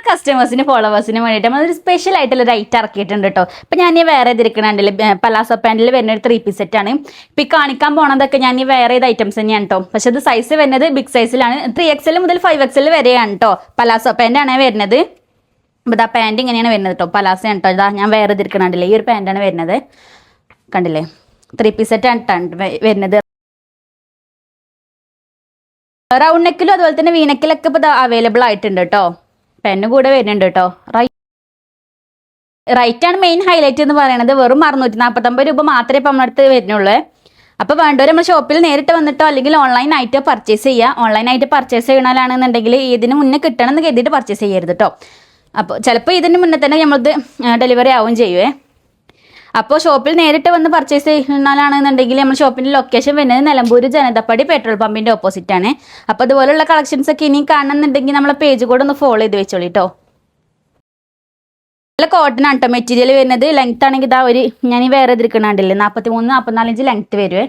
കസ്റ്റമേഴ്സിന് ഫോളോവേഴ്സിന് വേണ്ടിയിട്ട് നമ്മളൊരു സ്പെഷ്യൽ ആയിട്ടുള്ള ഒരു ഐറ്റം ഇറക്കിയിട്ടുണ്ട് കേട്ടോ. ഇപ്പം ഞാൻ ഈ വേറെ ഇതിരിക്കണുണ്ടല്ലേ പലാസോ പാൻറ്റിൽ വരുന്ന ഒരു 3 പീസ് സെറ്റാണ്. ഇപ്പം ഈ കാണിക്കാൻ പോണതൊക്കെ ഞാൻ ഈ വേറെ ഇത് ഐറ്റംസ് തന്നെയാണ് കേട്ടോ. പക്ഷെ ഇത് സൈസ് വരുന്നത് ബിഗ് സൈസിലാണ്. 3XL മുതൽ 5XL വരെയാണ് കേട്ടോ. പലാസോ പാൻറ്റാണ് വരുന്നത്. അപ്പോൾ ഇതാ പാൻറ്റ് ഇങ്ങനെയാണ് വരുന്നത് കേട്ടോ. പലാസോ ആണ് കേട്ടോ. ഇതാ ഞാൻ വേറെ ഇതിരിക്കണുണ്ടല്ലേ ഈ ഒരു പാൻറ്റാണ് വരുന്നത്. കണ്ടില്ലേ 3 പീസ് സെറ്റാണ് വരുന്നത്. റൗണ്ട് നെക്കിലും അതുപോലെ തന്നെ വീനെക്കിലൊക്കെ ഇപ്പോൾ അവൈലബിൾ ആയിട്ടുണ്ട് കേട്ടോ. പെന്ന് കൂടെ വരുന്നുണ്ട് കേട്ടോ. റൈറ്റാണ് മെയിൻ ഹൈലൈറ്റ് എന്ന് പറയുന്നത്. വെറും 649 രൂപ മാത്രമേ ഇപ്പം നമ്മുടെ അടുത്ത് വരുന്നുള്ളൂ. അപ്പോൾ വേണ്ടവർ നമ്മൾ ഷോപ്പിൽ നേരിട്ട് വന്നിട്ടോ അല്ലെങ്കിൽ ഓൺലൈനായിട്ട് പർച്ചേസ് ചെയ്യുക. ഓൺലൈനായിട്ട് പർച്ചേസ് ചെയ്യണമല്ലാണെന്നുണ്ടെങ്കിൽ ഇതിന് മുന്നേ കിട്ടണമെന്ന് കരുതിയിട്ട് പർച്ചേസ് ചെയ്യരുത് കേട്ടോ. അപ്പോൾ ചിലപ്പോൾ ഇതിന് മുന്നേ തന്നെ നമ്മളത് ഡെലിവറി ആവുകയും ചെയ്യുവേ. അപ്പോൾ ഷോപ്പിൽ നേരിട്ട് വന്ന് പർച്ചേസ് ചെയ്യുന്നാലാണെന്നുണ്ടെങ്കിൽ നമ്മൾ ഷോപ്പിൻ്റെ ലൊക്കേഷൻ വരുന്നത് നിലമ്പൂർ ജനതാപ്പടി പെട്രോൾ പമ്പിൻ്റെ ഓപ്പോസിറ്റാണ്. അപ്പോൾ അതുപോലുള്ള കളക്ഷൻസ് ഒക്കെ ഇനിയും കാണണമെന്നുണ്ടെങ്കിൽ നമ്മളെ പേജ് കൂടെ ഒന്ന് ഫോളോ ചെയ്ത് വെച്ചോളൂ കേട്ടോ. നല്ല കോട്ടൺ ആണ് കേട്ടോ മെറ്റീരിയൽ വരുന്നത്. ലെങ്ത് ആണെങ്കിൽ ഇതാ ഒരു ഞാൻ ഈ വേറെ എതിർക്കണുണ്ടല്ലേ 43-44 ഇഞ്ച് ലെങ്ത് വരുവേ.